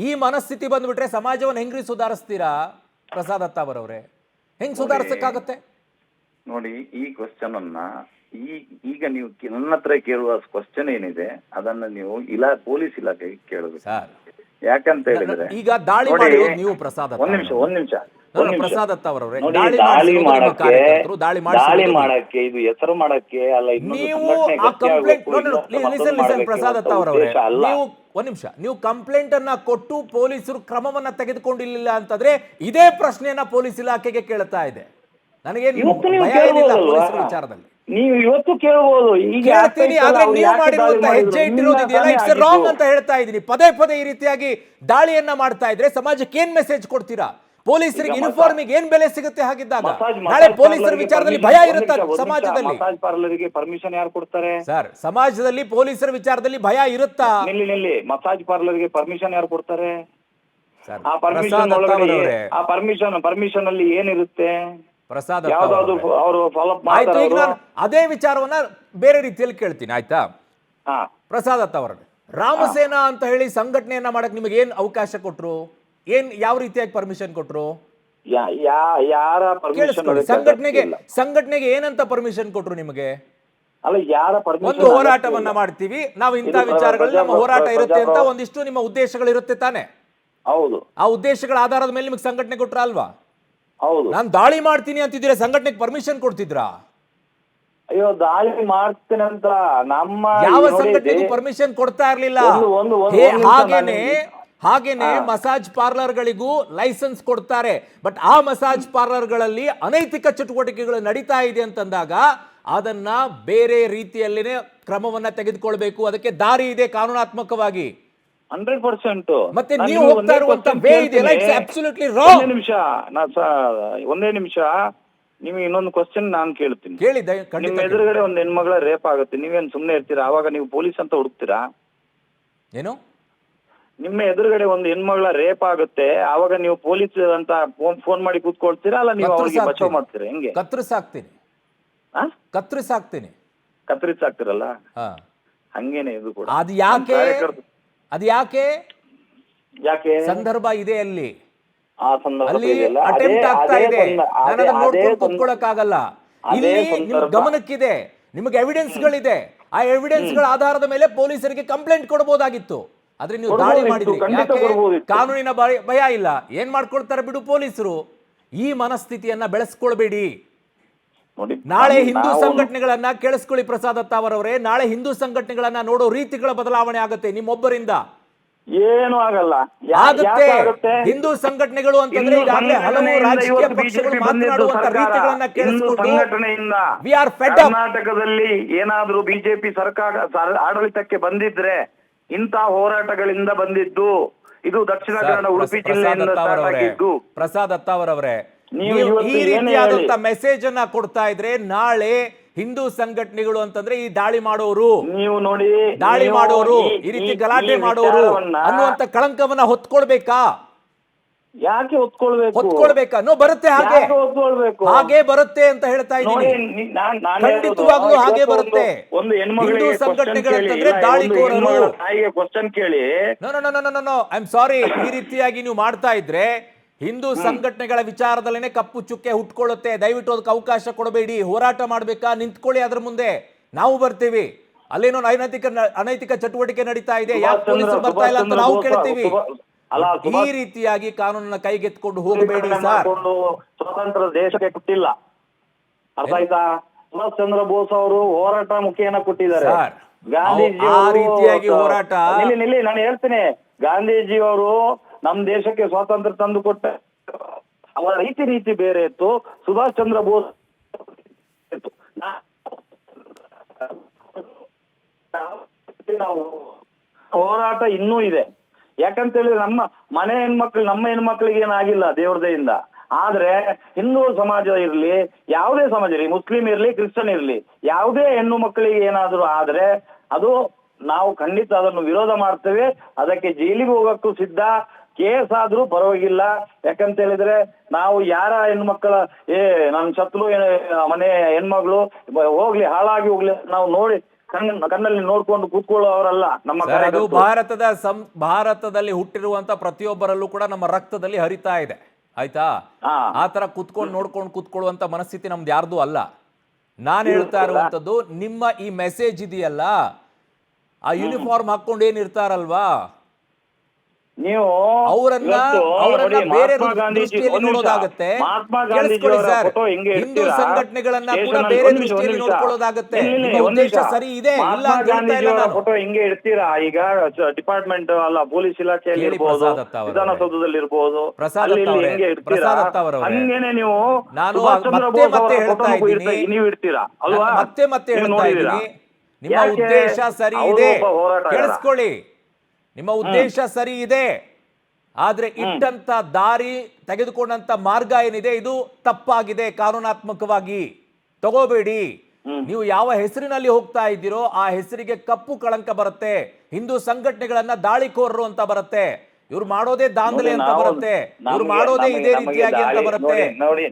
ಈ ಮನಸ್ಥಿತಿ ಬಂದ್ಬಿಟ್ರೆ ಸಮಾಜವನ್ನು ಹೆಂಗ್ರಿ ಸುಧಾರಿಸ್ತೀರಾ ಪ್ರಸಾದ್ ದತ್ತ ಅವರವರೇ? ಹೆಂಗ್ ಸುಧಾರಿಸಕ್ಕಾಗತ್ತೆ ನೋಡಿ? ಈ ಕ್ವಶನ್ ಅನ್ನ ಈಗ ನೀವು ನನ್ನ ಹತ್ರ ಕೇಳುವ ಕ್ವಶನ್ ಏನಿದೆ ಅದನ್ನ ನೀವು ಪೊಲೀಸ್ ಇಲಾಖೆಗೆ ಕೇಳಬೇಕು ಸರ್. ಯಾಕಂತ ಹೇಳಿದ್ರೆ ಈಗ ದಾಳಿ ಮಾಡಿರೋದು ನೀವು ಪ್ರಸಾದ್ ದತ್ತ. ಒಂದ್ ನಿಮಿಷ ಪ್ರಸಾದ್ ದತ್ತ ಅವರವರೇ, ದಾಳಿ ಮಾಡಕ್ಕೆ ಇದು ಹೆಸರು ಮಾಡಕ್ಕೆ ಅಲ್ಲ. ನೀವು ಆ ಕಂಪ್ಲೇಂಟ್ ಪ್ರಸಾದ್ ದತ್ತ ಅವರವರೇ, ನೀವು ಒಂದ್ ನಿಮಿಷ, ನೀವು ಕಂಪ್ಲೇಂಟ್ ಅನ್ನ ಕೊಟ್ಟು ಪೊಲೀಸರು ಕ್ರಮವನ್ನ ತೆಗೆದುಕೊಂಡಿಲ್ಲ ಅಂತಂದ್ರೆ ಇದೇ ಪ್ರಶ್ನೆಯನ್ನ ಪೊಲೀಸ್ ಇಲಾಖೆಗೆ ಕೇಳ್ತಾ ಇದೆ. ನನಗೇನು ಭಯ ಏನಿಲ್ಲ ಪೊಲೀಸರ ವಿಚಾರದಲ್ಲಿ. ನೀವು ಇವತ್ತು ಕೇಳಬಹುದು, ಈಗ ಕೇಳ್ತೀನಿ. ಆದ್ರೆ ನೀವು ಮಾಡಿರುವಂತ ಹೆಜ್ಜೆ ಇಟ್ಟಿರೋದಿದೆಯಲ್ಲ, ಇಟ್ಸ್ ರಾಂಗ್ ಅಂತ ಹೇಳ್ತಾ ಇದ್ದೀನಿ. ಪದೇ ಪದೇ ಈ ರೀತಿಯಾಗಿ ದಾಳಿಯನ್ನ ಮಾಡ್ತಾ ಇದ್ರೆ ಸಮಾಜಕ್ಕೆ ಏನ್ ಮೆಸೇಜ್ ಕೊಡ್ತೀರಾ? ಪೊಲೀಸರಿಗೆ ಯೂನಿಫಾರ್ಮಿಗೆ ಏನ್ ಬೆಲೆ ಸಿಗುತ್ತೆ? ಹಾಗಿದ್ದಾಗ ನಾಳೆ ಪೊಲೀಸರ ವಿಚಾರದಲ್ಲಿ ಭಯ ಇರುತ್ತೆ ಸಮಾಜದಲ್ಲಿ. ಮಸಾಜ್ ಪಾರ್ಲರ್ಗೆ ಪರ್ಮಿಷನ್ ಯಾರು ಕೊಡ್ತಾರೆ ಸರ್? ಸಮಾಜದಲ್ಲಿ ಪೊಲೀಸರ ವಿಚಾರದಲ್ಲಿ ಭಯ ಇರುತ್ತಾ? ಮಸಾಜ್ ಪಾರ್ಲರ್ಗೆ ಪರ್ಮಿಷನ್ ಯಾರು ಕೊಡ್ತಾರೆ? ಆ ಪರ್ಮಿಷನ್ ಅಲ್ಲಿ ಏನಿರುತ್ತೆ ಪ್ರಸಾದ್? ಅವರು ಫಾಲೋ ಆಯ್ತು, ಈಗ ನಾನು ಅದೇ ವಿಚಾರವನ್ನ ಬೇರೆ ರೀತಿಯಲ್ಲಿ ಕೇಳ್ತೀನಿ, ಆಯ್ತಾ ಪ್ರಸಾದ್ ದತ್ತ ಅವರ? ರಾಮಸೇನಾ ಅಂತ ಹೇಳಿ ಸಂಘಟನೆಯನ್ನ ಮಾಡಕ್ ನಿಮಗೆ ಏನ್ ಅವಕಾಶ ಕೊಟ್ರು? ಯಾವ ರೀತಿಯಾಗಿ ಪರ್ಮಿಷನ್ ಕೊಟ್ರು? ಸಂಘಟನೆಗೆ ಏನಂತ ಪರ್ಮಿಷನ್ ಕೊಟ್ರು ನಿಮಗೆ? ಒಂದು ಹೋರಾಟವನ್ನ ಮಾಡ್ತೀವಿ ನಾವು, ಇಂಥ ವಿಚಾರಗಳಲ್ಲಿ ನಮ್ಮ ಹೋರಾಟ ಇರುತ್ತೆ ಅಂತ ಒಂದಿಷ್ಟು ನಿಮ್ಮ ಉದ್ದೇಶಗಳು ಇರುತ್ತೆ ತಾನೆ? ಹೌದು. ಆ ಉದ್ದೇಶಗಳ ಆಧಾರದ ಮೇಲೆ ನಿಮಗೆ ಸಂಘಟನೆ ಕೊಟ್ರ ಅಲ್ವಾ? ಹೌದು. ನಾನು ದಾಳಿ ಮಾಡ್ತೀನಿ ಅಂತಿದ್ರೆ ಸಂಘಟನೆಗೆ ಪರ್ಮಿಷನ್ ಕೊಡ್ತಿದ್ರಾ? ಅಯ್ಯೋ, ದಾಳಿ ಮಾಡ್ತೇನೆ ಅಂತ ನಮ್ಮ ಯಾವ ಸಂಘಟನೆಗೂ ಪರ್ಮಿಷನ್ ಕೊಡ್ತಾ ಇರ್ಲಿಲ್ಲ. ಹಾಗೇನೆ ಮಸಾಜ್ ಪಾರ್ಲರ್ಗಳಿಗೂ ಲೈಸೆನ್ಸ್ ಕೊಡ್ತಾರೆ. ಬಟ್ ಆ ಮಸಾಜ್ ಪಾರ್ಲರ್ಗಳಲ್ಲಿ ಅನೈತಿಕ ಚಟುವಟಿಕೆಗಳು ನಡೀತಾ ಇದೆ ಅಂತಂದಾಗ ಅದನ್ನ ಬೇರೆ ರೀತಿಯಲ್ಲಿನೇ ಕ್ರಮವನ್ನ ತೆಗೆದುಕೊಳ್ಬೇಕು. ಅದಕ್ಕೆ ದಾರಿ ಇದೆ ಕಾನೂನಾತ್ಮಕವಾಗಿ. 100%. ಮತ್ತೆ ನೀವು ಹೋಗ್ತಾ ಇರುವಂತ ವೇ ಇದೆಯಲ್ಲ, ಇಟ್ಸ್ ಅಬ್ಸಲ್ಯೂಟ್ಲಿ ರಾಂಗ್. ಒಂದೇ ನಿಮಿಷ ನಿಮ್ಗೆ ಇನ್ನೊಂದು ಕ್ವಶನ್ ನಾನು ಕೇಳ್ತೀನಿ. ಕೇಳಿ, ನಿಮ್ಮ ಎದುರುಗಡೆ ಒಂದ್ ಹೆಣ್ಮಗಳ ರೇಪ್ ಆಗುತ್ತೆ, ನೀವೇನ್ ಸುಮ್ನೆ ಇರ್ತೀರಾ? ಅವಾಗ ನೀವು ಪೊಲೀಸ್ ಅಂತ ಹುಡುಕ್ತೀರಾ? ಏನು? ನಿಮ್ಮ ಎದುರುಗಡೆ ಒಂದು ಹೆಣ್ಮಗಳ ರೇಪ್ ಆಗುತ್ತೆ, ಅವಾಗ ನೀವು ಪೊಲೀಸ್ ಅಂತ ಫೋನ್ ಮಾಡಿ ಕೂತ್ಕೊಳ್ತೀರಾ? ಅಲ್ಲ ನೀವು ಅವ್ರಿಗೆ ಬಚಾವ್ ಮಾಡ್ತೀರಾ? ಹೆಂಗೆ? ಕತ್ತರಿಸಾಕ್ತೀನಿ. ಕತ್ತರಿಸಾಕ್ತಿರಲ್ಲ, ಹಂಗೇನೆ ಇದು ಕೂಡ. ಅದು ಯಾಕೆ ಯಾಕೆ ಸಂದರ್ಭ ಇದೆ ಅಲ್ಲಿ, ಆ ಸಂದರ್ಭ ಅಲ್ಲಿ ಅಟೆಂಪ್ಟ್ ಆಗ್ತಾ ಇದೆ. ನಾನು ಅದನ್ನ ನೋಡ್ಕೊಂಡು ಕೂತ್ಕೊಳ್ಳಕ್ಕಾಗಲ್ಲ. ಇಲ್ಲಿ ನಿಮ್ ಗಮನಕ್ಕಿದೆ, ನಿಮಗೆ ಎವಿಡೆನ್ಸ್ ಗಳಿದೆ. ಆ ಎವಿಡೆನ್ಸ್ ಗಳ ಆಧಾರದ ಮೇಲೆ ಪೊಲೀಸರಿಗೆ ಕಂಪ್ಲೇಂಟ್ ಕೊಡಬಹುದಾಗಿತ್ತು. ಆದ್ರೆ ನೀವು ದಾಳಿ ಮಾಡಿದ್ರಿ. ಯಾಕೆ? ಕಾನೂನಿನ ಭಯ ಇಲ್ಲ. ಏನ್ ಮಾಡ್ಕೊಳ್ತಾರೆ ಬಿಡು ಪೊಲೀಸರು. ಈ ಮನಸ್ಥಿತಿಯನ್ನ ಬೆಳೆಸ್ಕೊಳ್ಬೇಡಿ. ನಾಳೆ ಹಿಂದೂ ಸಂಘಟನೆಗಳನ್ನ ಕೇಳಿಸ್ಕೊಳ್ಳಿ ಪ್ರಸಾದ್ ಅತ್ತಾವರವರೇ, ನಾಳೆ ಹಿಂದೂ ಸಂಘಟನೆಗಳನ್ನ ನೋಡೋ ರೀತಿಗಳ ಬದಲಾವಣೆ ಆಗುತ್ತೆ ನಿಮ್ಮೊಬ್ಬರಿಂದ. ಏನು ಆಗಲ್ಲ, ಆಗುತ್ತೆ. ಹಿಂದೂ ಸಂಘಟನೆಗಳು ಅಂತಂದ್ರೆ ಈಗಾಗಲೇ ಹಲವು ರಾಜಕೀಯ ಪಕ್ಷಗಳು ಮಾತನಾಡುವಂತ ರೀತಿಗಳನ್ನ ಕೇಳಿಸ್ಕೊಂಡು ವಿ ಆರ್ ಫೆಡ್ ಅಪ್. ಕರ್ನಾಟಕದಲ್ಲಿ ಏನಾದ್ರೂ ಬಿಜೆಪಿ ಸರ್ಕಾರ ಆಡಳಿತಕ್ಕೆ ಬಂದಿದ್ರೆ ಇಂಥ ಹೋರಾಟಗಳಿಂದ ಬಂದಿದ್ದು. ಇದು ದಕ್ಷಿಣ ಕನ್ನಡ ಉಡುಪಿ ಜಿಲ್ಲೆಯಿಂದ ಸ್ಟಾರ್ಟ್ ಆಗಿದ್ದು. ಪ್ರಸಾದ್ ಅತ್ತಾವರವರೇ, ನೀವು ಈ ರೀತಿಯಾದಂತ ಮೆಸೇಜ್ ಅನ್ನ ಕೊಡ್ತಾ ಇದ್ರೆ ನಾಳೆ ಹಿಂದೂ ಸಂಘಟನೆಗಳು ಅಂತಂದ್ರೆ ಈ ದಾಳಿ ಮಾಡೋರು, ನೀವು ನೋಡಿ ದಾಳಿ ಮಾಡೋರು, ಈ ರೀತಿ ಗಲಾಟೆ ಮಾಡೋರು ಅನ್ನುವಂತ ಕಳಂಕವನ್ನ ಹೊತ್ಕೊಳ್ಬೇಕಾ? ಯಾಕೆ ಹೊತ್ಕೊಳ್ಬೇಕಾ? ಬರುತ್ತೆ, ಹಾಗೆ ಬರುತ್ತೆ ಅಂತ ಹೇಳ್ತಾ ಇದ್ದೀನಿ. ಖಂಡಿತವಾಗ್ಲೂ ಹಾಗೆ ಬರುತ್ತೆ. ಹಿಂದೂ ಸಂಘಟನೆಗಳಂತಂದ್ರೆ ದಾಳಿಕೋರರು. ಕ್ವಶನ್ ಕೇಳಿ. No, I am sorry. ಈ ರೀತಿಯಾಗಿ ನೀವು ಮಾಡ್ತಾ ಇದ್ರೆ ಹಿಂದೂ ಸಂಘಟನೆಗಳ ವಿಚಾರದಲ್ಲೇನೆ ಕಪ್ಪು ಚುಕ್ಕೆ ಹುಟ್ಕೊಳ್ಳುತ್ತೆ. ದಯವಿಟ್ಟು ಅದಕ್ಕೆ ಅವಕಾಶ ಕೊಡಬೇಡಿ. ಹೋರಾಟ ಮಾಡ್ಬೇಕಾ? ನಿಂತ್ಕೊಳ್ಳಿ, ಅದ್ರ ಮುಂದೆ ನಾವು ಬರ್ತೀವಿ. ಅಲ್ಲೇನೋ ಅನೈತಿಕ ಚಟುವಟಿಕೆ ನಡೀತಾ ಇದೆ, ಯಾಕೆ ಪೊಲೀಸರು ಬರ್ತಾ ಇಲ್ಲ ಅಂತ ನಾವು ಕೇಳ್ತೀವಿ. ಈ ರೀತಿಯಾಗಿ ಕಾನೂನನ್ನ ಕೈಗೆತ್ಕೊಂಡು ಹೋಗಬೇಡಿ ಸರ್. ಸ್ವತಂತ್ರ ದೇಶಕ್ಕೆ ಕೊಟ್ಟಿಲ್ಲ, ಅರ್ಥ ಆಯ್ತಾ? ಸುಭಾಷ್ ಚಂದ್ರ ಬೋಸ್ ಅವರು ಹೋರಾಟ ಮುಖೇನ ಕೊಟ್ಟಿದ್ದಾರೆ. ಗಾಂಧೀಜಿ ಆ ರೀತಿಯಾಗಿ ಹೋರಾಟ ನಿಲ್ಲಿ ನಾನು ಹೇಳ್ತೀನಿ. ಗಾಂಧೀಜಿ ಅವರು ನಮ್ ದೇಶಕ್ಕೆ ಸ್ವಾತಂತ್ರ್ಯ ತಂದು ಕೊಟ್ಟ ಅವರ ರೀತಿ ಬೇರೆ ಇತ್ತು. ಸುಭಾಷ್ ಚಂದ್ರ ಬೋಸ್ ಹೋರಾಟ ಇನ್ನೂ ಇದೆ. ಯಾಕಂತ ಹೇಳಿದ್ರೆ ನಮ್ಮ ಹೆಣ್ಮಕ್ಳಿಗೆ ಏನಾಗಿಲ್ಲ ದೇವ್ರ ದಯಿಂದ. ಆದ್ರೆ ಹಿಂದೂ ಸಮಾಜ ಇರ್ಲಿ, ಯಾವುದೇ ಸಮಾಜ ಇರ್ಲಿ, ಮುಸ್ಲಿಂ ಇರ್ಲಿ, ಕ್ರಿಶ್ಚಿಯನ್ ಇರ್ಲಿ, ಯಾವುದೇ ಹೆಣ್ಣು ಮಕ್ಕಳಿಗೆ ಏನಾದ್ರು ಆದ್ರೆ ಅದು ನಾವು ಖಂಡಿತ ಅದನ್ನು ವಿರೋಧ ಮಾಡ್ತೇವೆ. ಅದಕ್ಕೆ ಜೈಲಿಗೆ ಹೋಗಕ್ಕೂ ಸಿದ್ಧ. ಕೇಸ್ ಆದ್ರೂ ಪರವಾಗಿಲ್ಲ. ಯಾಕಂತ ಹೇಳಿದ್ರೆ ನಾವು ಯಾರ ಹೆಣ್ಮಕ್ಕಳ ನನ್ ಶತ್ರು ಮನೆ ಹೆಣ್ಮಗಳು ಹೋಗ್ಲಿ, ಹಾಳಾಗಿ ಹೋಗ್ಲಿ, ನಾವು ನೋಡಿ ಕಣ್ಣಲ್ಲಿ ನೋಡ್ಕೊಂಡು ಕೂತ್ಕೊಳ್ಳೋವರಲ್ಲ. ನಮ್ಮ ಭಾರತದಲ್ಲಿ ಹುಟ್ಟಿರುವಂತ ಪ್ರತಿಯೊಬ್ಬರಲ್ಲೂ ಕೂಡ ನಮ್ಮ ರಕ್ತದಲ್ಲಿ ಹರಿತಾ ಇದೆ, ಆಯ್ತಾ? ಆತರ ನೋಡ್ಕೊಂಡು ಕೂತ್ಕೊಳ್ಳುವಂತ ಮನಸ್ಥಿತಿ ನಮ್ದು ಯಾರ್ದು ಅಲ್ಲ. ನಾನ್ ಹೇಳ್ತಾ ಇರುವಂತದ್ದು ನಿಮ್ಮ ಈ ಮೆಸೇಜ್ ಇದೆಯಲ್ಲ, ಆ ಯೂನಿಫಾರ್ಮ್ ಹಾಕೊಂಡು ಏನಿರ್ತಾರಲ್ವಾ, ನೀವು ಅವರನ್ನ ಬೇರೆ ದೃಷ್ಟಿಯಲ್ಲಿ ನೋಡೋದಾಗತ್ತೆ. ಕೇಳಿಸ್ಕೊಳ್ಳಿ ಸರ್, ಹಿಂದೂ ಸಂಘಟನೆಗಳನ್ನ ಕೂಡ ಬೇರೆ ದೃಷ್ಟಿಯಲ್ಲಿ ನೋಡ್ಕೊಳ್ಳೋದಾಗತ್ತೆ. ನಿಮ್ಮ ಉದ್ದೇಶ ಸರಿ ಇದೆ, ಇಲ್ಲ ಅಂತ ಹೇಳ್ತಾ ಇಲ್ಲ ನಾನು. ಫೋಟೋ ಹಿಂಗೆ ಇಡ್ತೀರಾ? ಈಗ ಡಿಪಾರ್ಟ್ಮೆಂಟ್ ಅಲ್ಲ, ಪೊಲೀಸ್ ಇಲಾಖೆಯಲ್ಲಿ ಇರ್ಬೋದು, ವಿಧಾನಸೌಧದಲ್ಲಿ ಇರ್ಬೋದು, ಹಂಗೇನೆ ನೀವು ನಾನು ಮತ್ತೆ ಹೇಳ್ತಾ ಇದ್ದೀನಿ, ನೀವು ಇಡ್ತೀರಾ ಅಲ್ವಾ? ಮತ್ತೆ ಹೇಳ್ತಾ ಇದ್ದೀನಿ, ನಿಮ್ಮ ಉದ್ದೇಶ ಸರಿ ಇದೆ. ಕೇಳಿಸ್ಕೊಳ್ಳಿ, ನಿಮ್ಮ ಉದ್ದೇಶ ಸರಿ ಇದೆ. ಆದ್ರೆ ಇಟ್ಟಂತ ದಾರಿ, ತೆಗೆದುಕೊಂಡಂತ ಮಾರ್ಗ ಏನಿದೆ ಇದು ತಪ್ಪಾಗಿದೆ. ಕಾನೂನಾತ್ಮಕವಾಗಿ ತಗೋಬೇಡಿ. ನೀವು ಯಾವ ಹೆಸರಿನಲ್ಲಿ ಹೋಗ್ತಾ ಇದ್ದೀರೋ ಆ ಹೆಸರಿಗೆ ಕಪ್ಪು ಕಳಂಕ ಬರುತ್ತೆ. ಹಿಂದೂ ಸಂಘಟನೆಗಳನ್ನ ದಾಳಿಕೋರರು ಅಂತ ಬರುತ್ತೆ. ಇವ್ರು ಮಾಡೋದೇ ದಾಂಧಲೆ ಅಂತ ಬರುತ್ತೆ, ಇವ್ರು ಮಾಡೋದೇ ಇದೇ ರೀತಿಯಾಗಿ ಅಂತ ಬರುತ್ತೆ,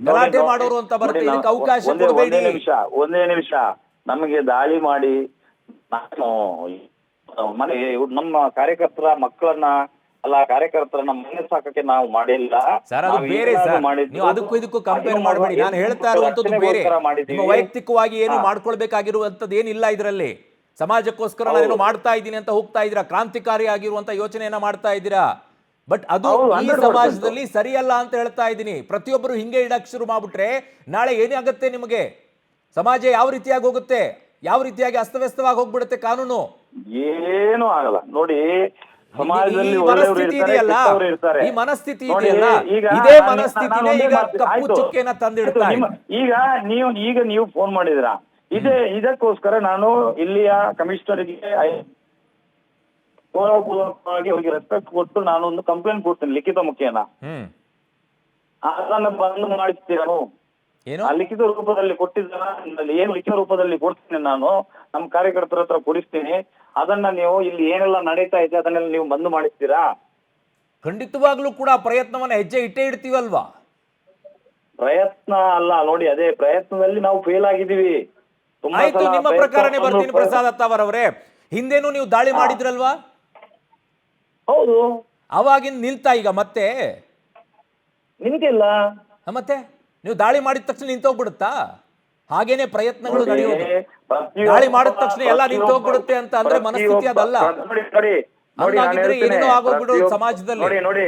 ಗಲಾಟೆ ಮಾಡೋರು ಅಂತ ಬರುತ್ತೆ. ಇದಕ್ಕೆ ಅವಕಾಶ ಕೊಡಬೇಡಿ. ಒಂದೇ ನಿಮಿಷ. ನಮಗೆ ದಾಳಿ ಮಾಡಿ ಮನೆ ನಮ್ಮ ಕಾರ್ಯಕರ್ತರ ಮಕ್ಕಳನ್ನ ಕಾರ್ಯಕರ್ತರನ್ನ ಮನೆ ಸಾಕಕ್ಕೆ ನಾವು ಮಾಡಿಲ್ಲ ಸರ್. ಅದು ಬೇರೆ ಸರ್, ನೀವು ಅದಕ್ಕೂ ಇದಕ್ಕೂ ಕಂಪೇರ್ ಮಾಡಬೇಡಿ. ನಾನು ಹೇಳ್ತಾ ಇರುವಂತದ್ದು ಬೇರೆ. ನಿಮ್ಮ ವೈಯಕ್ತಿಕವಾಗಿ ಏನು ಮಾಡ್ಕೊಳ್ಬೇಕಾಗಿರುವಂತದ್ದು ಏನಿಲ್ಲ ಇದರಲ್ಲಿ. ಸಮಾಜಕ್ಕೋಸ್ಕರ ನಾನೇನು ಮಾಡ್ತಾ ಇದ್ದೀನಿ ಅಂತ ಹೋಗ್ತಾ ಇದ್ದೀರಾ, ಕ್ರಾಂತಿಕಾರಿ ಆಗಿರುವಂತ ಯೋಚನೆಯನ್ನ ಮಾಡ್ತಾ ಇದ್ದೀರಾ. ಬಟ್ ಅದು ಈ ಸಮಾಜದಲ್ಲಿ ಸರಿಯಲ್ಲ ಅಂತ ಹೇಳ್ತಾ ಇದ್ದೀನಿ. ಪ್ರತಿಯೊಬ್ಬರು ಹಿಂಗೆ ಇಡಕ್ ಶುರು ಮಾಡ್ಬಿಟ್ರೆ ನಾಳೆ ಏನಾಗುತ್ತೆ ನಿಮಗೆ? ಸಮಾಜ ಯಾವ ರೀತಿಯಾಗಿ ಹೋಗುತ್ತೆ, ಯಾವ ರೀತಿಯಾಗಿ ಅಸ್ತವ್ಯಸ್ತವಾಗಿ ಹೋಗ್ಬಿಡುತ್ತೆ ಕಾನೂನು. ಏನು ಆಗಲ್ಲ ನೋಡಿ. ಸಮಾಜದಲ್ಲಿ ಮನಸ್ಥಿತಿ ಇದೆಯಲ್ಲ, ಈ ಮನಸ್ಥಿತಿ ಇದೆಯಲ್ಲ, ಇದೇ ಮನಸ್ಥಿತಿನೇ ಈಗ ಕಪ್ಪು ಚುಕ್ಕೆನ ತಂದಿಡ್ತಾ ಇದೆ. ಈಗ ನೀವು ಫೋನ್ ಮಾಡಿದಿರಾ, ಇದಕ್ಕೋಸ್ಕರ ನಾನು ಇಲ್ಲಿಯ ಕಮಿಷನರ್ಗೆ ಗೌರವಪೂರ್ವಕವಾಗಿ ಅವರಿಗೆ ರೆಸ್ಪೆಕ್ಟ್ ಕೊಟ್ಟು ನಾನು ಒಂದು ಕಂಪ್ಲೇಂಟ್ ಕೊಡ್ತೀನಿ ಲಿಖಿತ ಮುಖೇನ. ಅದನ್ನ ಬಂದ್ ಮಾಡಿಸ್ತೀರಾ? ಏನು ಆ ಲಿಖಿತ ರೂಪದಲ್ಲಿ ಕೊಟ್ಟಿದ್ದಾನ, ಏನು ಲಿಖಿತ ರೂಪದಲ್ಲಿ ಕೊಡ್ತೀನಿ ನಾನು, ನಮ್ಮ ಕಾರ್ಯಕರ್ತರ ಹತ್ರ ಕೊಡಿಸ್ತೀನಿ. ಅದನ್ನ ನೀವು ಇಲ್ಲಿ ಏನೆಲ್ಲ ನಡೀತಾ ಇದೆ ಅದನ್ನೆಲ್ಲ ನೀವು ಬಂದ್ ಮಾಡಿಸ್ತೀರಾ? ಖಂಡಿತವಾಗ್ಲೂ ಕೂಡ ಪ್ರಯತ್ನವನ್ನ ಹೆಜ್ಜೆ ಇಟ್ಟೇ ಇಡ್ತೀವಲ್ವಾ? ಪ್ರಯತ್ನ ಅಲ್ಲ ನೋಡಿ, ಅದೇ ಪ್ರಯತ್ನದಲ್ಲಿ ನಾವು ಫೇಲ್ ಆಗಿದ್ದೀವಿ. ಆಯ್ತು, ನಿಮ್ಮ ಪ್ರಕಾರನೇ ಬರ್ತೀನಿ ಪ್ರಸಾದ್ ಅತ್ತಾವರವರೇ. ಹಿಂದೇನು ನೀವು ದಾಳಿ ಮಾಡಿದ್ರಲ್ವಾ? ಹೌದು. ಅವಾಗಿಂದ ನಿಲ್ತಾ ಈಗ ಮತ್ತೆ? ನಿಂತಿಲ್ಲ. ಮತ್ತೆ ನೀವು ದಾಳಿ ಮಾಡಿದ ತಕ್ಷಣ ನಿಂತೋಗ್ಬಿಡುತ್ತಾ? ಹಾಗೇನೆ ಪ್ರಯತ್ನಗಳು ನಡೆಯೋದು. ದಾಳಿ ಮಾಡಿದ ತಕ್ಷಣ ಎಲ್ಲ ನಿಂತೋಗ್ಬಿಡುತ್ತೆ ಅಂತ ಅಂದ್ರೆ ಮನಸ್ಥಿತಿ ಅದಲ್ಲ. ಹಂಗಾಗಿದ್ರೆ ಏನೇನೋ ಆಗೋಗ್ಬಿಡೋದು ಸಮಾಜದಲ್ಲಿ. ನೋಡಿ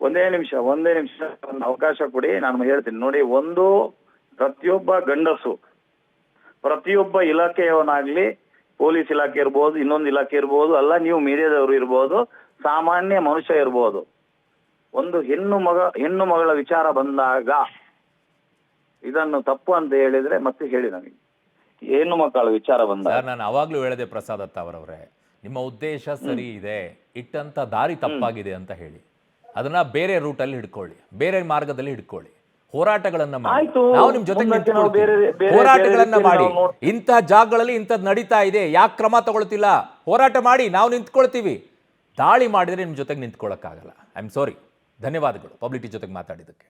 ಒಂದೇ ನಿಮಿಷ ಒಂದು ಅವಕಾಶ ಕೊಡಿ, ನಾನು ಹೇಳ್ತೀನಿ ನೋಡಿ. ಒಂದು, ಪ್ರತಿಯೊಬ್ಬ ಗಂಡಸು, ಪ್ರತಿಯೊಬ್ಬ ಇಲಾಖೆಯವನಾಗ್ಲಿ, ಪೊಲೀಸ್ ಇಲಾಖೆ ಇರ್ಬೋದು, ಇನ್ನೊಂದು ಇಲಾಖೆ ಇರ್ಬೋದು, ಅಲ್ಲ ನೀವು ಮೀಡಿಯಾದವರು ಇರ್ಬೋದು, ಸಾಮಾನ್ಯ ಮನುಷ್ಯ ಇರ್ಬೋದು, ಒಂದು ಹೆಣ್ಣು ಮಗಳ ವಿಚಾರ ಬಂದಾಗ ಇದನ್ನು ತಪ್ಪು ಅಂತ ಹೇಳಿದ್ರೆ ಮತ್ತೆ ಹೇಳಿ ನನಗೆ. ಹೆಣ್ಣು ಮಕ್ಕಳ ವಿಚಾರ ಬಂದಾಗ ನಾನು ಅವಾಗ್ಲೂ ಹೇಳಿದೆ ಪ್ರಸಾದ್ ಅತ್ತಾವರವರೇ, ನಿಮ್ಮ ಉದ್ದೇಶ ಸರಿ ಇದೆ, ಇಟ್ಟಂತ ದಾರಿ ತಪ್ಪಾಗಿದೆ ಅಂತ ಹೇಳಿ ಅದನ್ನ ಬೇರೆ ರೂಟಲ್ಲಿ ಹಿಡ್ಕೊಳ್ಳಿ, ಬೇರೆ ಮಾರ್ಗದಲ್ಲಿ ಹಿಡ್ಕೊಳ್ಳಿ, ಹೋರಾಟಗಳನ್ನ ಮಾಡಿ. ನಾವು ನಿಮ್ ಜೊತೆ ಹೋರಾಟಗಳನ್ನ ಮಾಡಿ, ಇಂಥ ಜಾಗಗಳಲ್ಲಿ ಇಂಥದ್ದು ನಡೀತಾ ಇದೆ, ಯಾಕೆ ಕ್ರಮ ತಗೊಳ್ತಿಲ್ಲ, ಹೋರಾಟ ಮಾಡಿ, ನಾವು ನಿಂತ್ಕೊಳ್ತೀವಿ. ದಾಳಿ ಮಾಡಿದ್ರೆ ನಿಮ್ ಜೊತೆಗೆ ನಿಂತ್ಕೊಳ್ಳೋಕ್ಕಾಗಲ್ಲ. ಐ ಆಮ್ ಸಾರಿ. ಧನ್ಯವಾದಗಳು ಪಬ್ಲಿಕ್ ಜೊತೆಗೆ ಮಾತಾಡಿದ್ದಕ್ಕೆ.